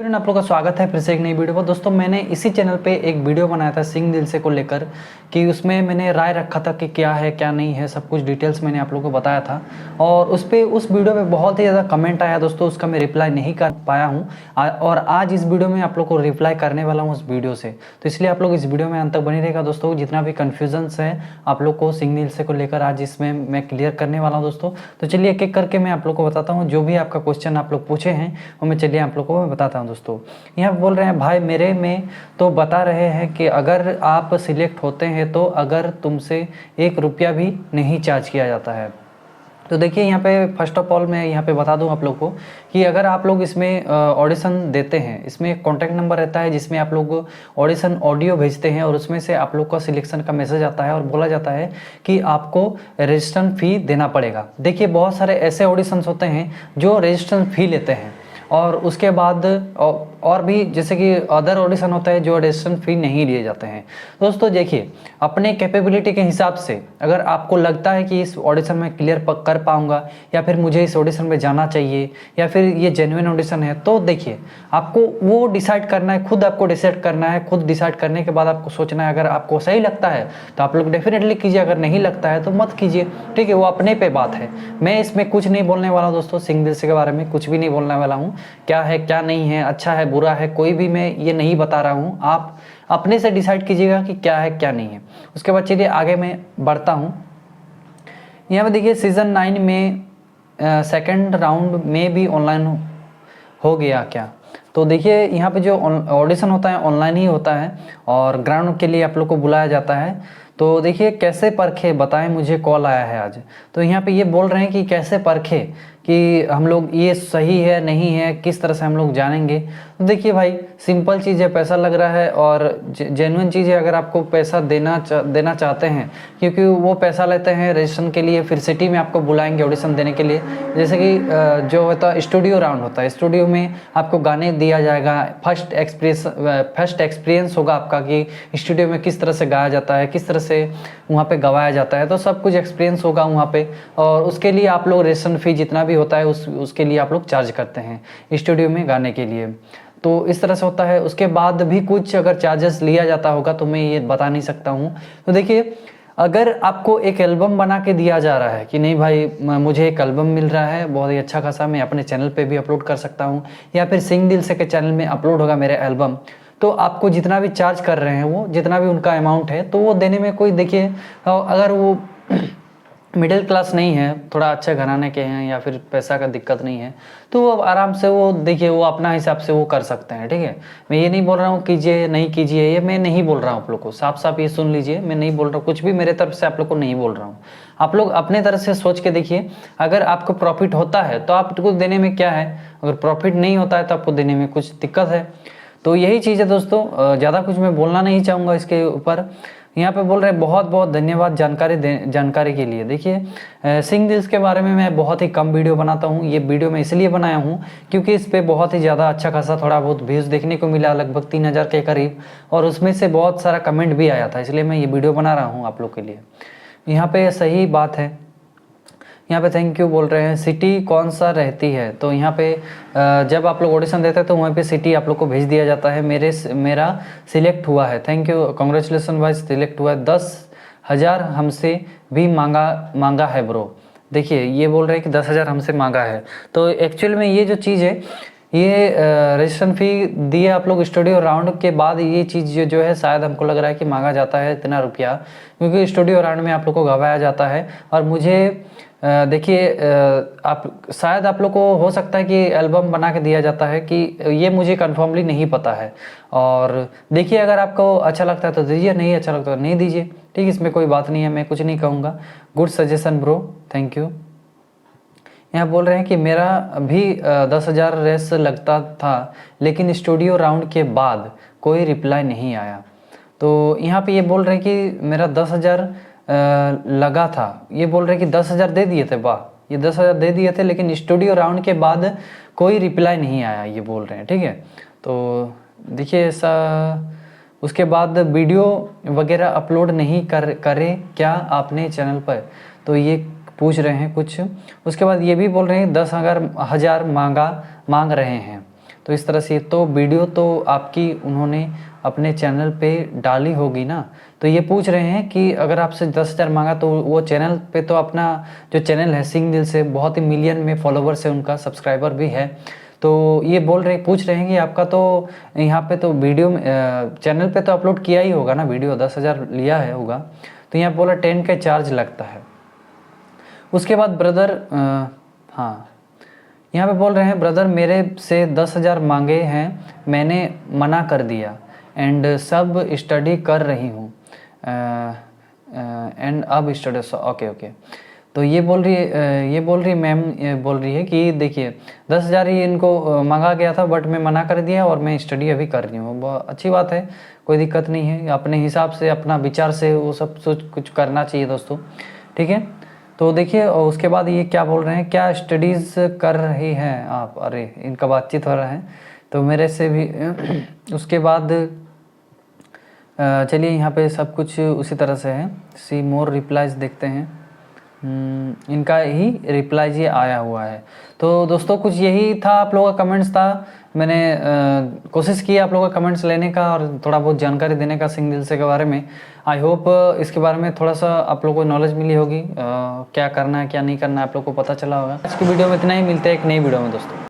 आप लोगों का स्वागत है फिर से एक नई वीडियो पर। दोस्तों मैंने इसी चैनल पे एक वीडियो बनाया था सिंह दिल से को लेकर कि उसमें मैंने राय रखा था कि क्या है क्या नहीं है, सब कुछ डिटेल्स मैंने आप लोगों को बताया था। और उस वीडियो पे बहुत ही ज़्यादा कमेंट आया दोस्तों, उसका मैं रिप्लाई नहीं कर पाया हूँ और आज इस वीडियो में आप लोग को रिप्लाई करने वाला हूँ उस वीडियो से। तो इसलिए आप लोग इस वीडियो में अंत तक बनी रहेगा दोस्तों। जितना भी कन्फ्यूजन्स है आप लोग को सिंह दिल से को लेकर आज इसमें मैं क्लियर करने वाला हूँ दोस्तों। तो चलिए एक एक करके मैं आप लोग को बताता हूँ, जो भी आपका क्वेश्चन आप लोग पूछे हैं वो मैं चलिए आप लोग को बताता हूँ दोस्तों। यहाँ बोल रहे हैं भाई मेरे में तो बता रहे हैं कि अगर आप सिलेक्ट होते हैं तो अगर तुमसे 1 रुपया भी नहीं चार्ज किया जाता है। तो देखिए यहाँ पे फर्स्ट ऑफ ऑल मैं यहाँ पे बता दूँ आप लोग को कि अगर आप लोग इसमें ऑडिशन देते हैं, इसमें एक कॉन्टैक्ट नंबर रहता है जिसमें आप लोग ऑडिशन ऑडियो भेजते हैं और उसमें से आप लोग का सिलेक्शन का मैसेज आता है और बोला जाता है कि आपको रजिस्ट्रेशन फ़ी देना पड़ेगा। देखिए बहुत सारे ऐसे ऑडिशंस होते हैं जो रजिस्ट्रेशन फ़ी लेते हैं और उसके बाद और भी जैसे कि अदर ऑडिशन होता है जो रजिस्ट्रेशन फ़ी नहीं लिए जाते हैं। दोस्तों देखिए अपने कैपेबिलिटी के हिसाब से अगर आपको लगता है कि इस ऑडिशन में क्लियर कर पाऊंगा या फिर मुझे इस ऑडिशन में जाना चाहिए या फिर ये जेन्युइन ऑडिशन है, तो देखिए आपको वो डिसाइड करना है, खुद आपको डिसाइड करना है। खुद डिसाइड करने के बाद आपको सोचना है, अगर आपको सही लगता है तो आप लोग डेफिनेटली कीजिए, अगर नहीं लगता है तो मत कीजिए, ठीक है। वो अपने पे बात है। मैं इसमें कुछ नहीं बोलने वाला दोस्तों, सिंह दिल से के बारे में कुछ भी नहीं बोलने वाला हूँ। क्या है क्या नहीं है, अच्छा है बुरा है, कोई भी मैं ये नहीं बता रहा हूँ। आप अपने से डिसाइड कीजिएगा कि क्या है क्या नहीं है। उसके बाद चलिए आगे मैं बढ़ता हूँ। यहाँ पे देखिए सीज़न 9 में सेकंड राउंड में भी ऑनलाइन हो गया क्या। तो देखिए यहाँ पे जो ऑडिशन होता है ऑनलाइन ही होता है और ग्राउंड के लिए आप लोग को बुलाया जाता है। तो देखिए कैसे परखे बताएं, मुझे कॉल आया है आज। तो यहाँ पे ये बोल रहे हैं कि कैसे परखे कि हम लोग ये सही है नहीं है, किस तरह से हम लोग जानेंगे। तो देखिए भाई सिंपल चीज़ है, पैसा लग रहा है और जेन्युइन चीज़ है। अगर आपको पैसा देना चाहते हैं, क्योंकि वो पैसा लेते हैं रजिस्ट्रेशन के लिए, फिर सिटी में आपको बुलाएंगे ऑडिशन देने के लिए। जैसे कि जो होता है स्टूडियो राउंड होता है, स्टूडियो में आपको गाने दिया जाएगा, फर्स्ट एक्सपीरियंस होगा आपका कि स्टूडियो में किस तरह से गाया जाता है, किस तरह से वहाँ पे गवाया जाता है। तो सब कुछ एक्सपीरियंस होगा वहाँ पे और उसके लिए आप लोग रजिस्ट्रेशन फ़ी जितना भी होता है उसके लिए आप लोग चार्ज करते हैं स्टूडियो में गाने के लिए। तो इस तरह से होता है। उसके बाद भी कुछ अगर चार्जेस लिया जाता होगा तो मैं ये बता नहीं सकता हूँ। तो देखिए अगर आपको एक एल्बम बना के दिया जा रहा है कि नहीं भाई मुझे एक एल्बम मिल रहा है बहुत ही अच्छा खासा, मैं अपने चैनल पे भी अपलोड कर सकता हूँ या फिर सिंह दिल से के चैनल में अपलोड होगा मेरा एल्बम, तो आपको जितना भी चार्ज कर रहे हैं वो जितना भी उनका अमाउंट है तो वो देने में कोई देखिए अगर वो मिडिल क्लास नहीं है, थोड़ा अच्छे घराने के हैं या फिर पैसा का दिक्कत नहीं है, तो वो आराम से वो देखिए वो अपना हिसाब से वो कर सकते हैं, ठीक है। मैं ये नहीं बोल रहा हूँ कीजिए नहीं कीजिए, ये मैं नहीं बोल रहा हूँ आप लोग को, साफ साफ ये सुन लीजिए। मैं नहीं बोल रहा हूँ कुछ भी, मेरे तरफ से आप लोग को नहीं बोल रहा हूँ। आप लोग अपने तरफ से सोच के देखिए, अगर आपको प्रॉफिट होता है तो आपको देने में क्या है, अगर प्रॉफिट नहीं होता है तो आपको देने में कुछ दिक्कत है। तो यही चीज़ है दोस्तों, ज़्यादा कुछ मैं बोलना नहीं चाहूँगा इसके ऊपर। यहाँ पे बोल रहे हैं बहुत बहुत धन्यवाद जानकारी के लिए। देखिए सिंह दिल के बारे में मैं बहुत ही कम वीडियो बनाता हूँ। ये वीडियो मैं इसलिए बनाया हूँ क्योंकि इस पर बहुत ही ज़्यादा अच्छा खासा थोड़ा बहुत व्यूज़ देखने को मिला, लगभग 3000 के करीब, और उसमें से बहुत सारा कमेंट भी आया था, इसलिए मैं ये वीडियो बना रहा हूँ आप लोग के लिए। यहाँ पे सही बात है। यहाँ पे थैंक यू बोल रहे हैं। सिटी कौन सा रहती है, तो यहाँ पे जब आप लोग ऑडिशन देते हैं तो वहाँ पे सिटी आप लोग को भेज दिया जाता है। मेरा सिलेक्ट हुआ है, थैंक यू, कॉन्ग्रेचुलेसन भाई, सिलेक्ट हुआ है। 10,000 हमसे भी मांगा है ब्रो। देखिए ये बोल रहे हैं कि 10,000 हमसे मांगा है। तो एक्चुअल में ये जो चीज़ है ये रजिस्ट्रेशन फ़ी दिए आप लोग स्टूडियो राउंड के बाद, ये चीज़ जो है शायद हमको लग रहा है कि मांगा जाता है इतना रुपया, क्योंकि स्टूडियो राउंड में आप लोग को गवाया जाता है। और मुझे देखिए आप शायद आप लोग को हो सकता है कि एल्बम बना के दिया जाता है, कि ये मुझे कन्फर्मली नहीं पता है। और देखिए अगर आपको अच्छा लगता है तो दीजिए, नहीं अच्छा लगता तो नहीं दीजिए, ठीक, इसमें कोई बात नहीं है, मैं कुछ नहीं कहूँगा। Good suggestion bro, thank you. यहाँ बोल रहे हैं कि मेरा भी 10,000 रेस लगता था लेकिन स्टूडियो राउंड के बाद कोई रिप्लाई नहीं आया। तो यहाँ पे ये बोल रहे हैं कि मेरा 10,000 लगा था, ये बोल रहे हैं कि 10,000 दे दिए थे, वाह, ये 10,000 दे दिए थे लेकिन स्टूडियो राउंड के बाद कोई रिप्लाई नहीं आया, ये बोल रहे हैं, ठीक है। तो देखिए ऐसा, उसके बाद वीडियो वगैरह अपलोड नहीं करे क्या आपने चैनल पर, तो ये पूछ रहे हैं कुछ। उसके बाद ये भी बोल रहे हैं 10,000 मांग रहे हैं। तो इस तरह से तो वीडियो तो आपकी उन्होंने अपने चैनल पे डाली होगी ना। तो ये पूछ रहे हैं कि अगर आपसे 10,000 मांगा तो वो चैनल पे तो अपना जो चैनल है सिंह दिल से बहुत ही मिलियन में फॉलोवर्स है, उनका सब्सक्राइबर भी है। तो ये पूछ रहे हैं कि आपका तो यहाँ पे तो वीडियो चैनल पे तो अपलोड किया ही होगा ना वीडियो, 10,000 लिया है होगा। तो यहाँ बोला 10 का चार्ज लगता है। उसके बाद ब्रदर हाँ यहाँ पे बोल रहे हैं ब्रदर मेरे से 10,000 मांगे हैं, मैंने मना कर दिया एंड सब स्टडी कर रही हूँ एंड अब स्टडी ओके। तो ये बोल रही मैम बोल रही है कि देखिए 10,000 ही इनको मांगा गया था, बट मैं मना कर दिया और मैं स्टडी अभी कर रही हूँ। बहुत अच्छी बात है, कोई दिक्कत नहीं है। अपने हिसाब से अपना विचार से वो सब कुछ करना चाहिए दोस्तों, ठीक है। तो देखिए उसके बाद ये क्या बोल रहे हैं, क्या स्टडीज़ कर रही हैं आप? अरे इनका बातचीत हो रहा है तो मेरे से भी उसके बाद चलिए यहाँ पे सब कुछ उसी तरह से है। सी मोर रिप्लाइज देखते हैं। इनका ही रिप्लाई ये आया हुआ है। तो दोस्तों कुछ यही था, आप लोगों का कमेंट्स था। मैंने कोशिश की आप लोगों का कमेंट्स लेने का और थोड़ा बहुत जानकारी देने का सिंह दिल से के बारे में। आई होप इसके बारे में थोड़ा सा आप लोगों को नॉलेज मिली होगी, क्या करना है क्या नहीं करना है आप लोग को पता चला होगा। आज की वीडियो में इतना ही, मिलते हैं एक नई वीडियो में दोस्तों।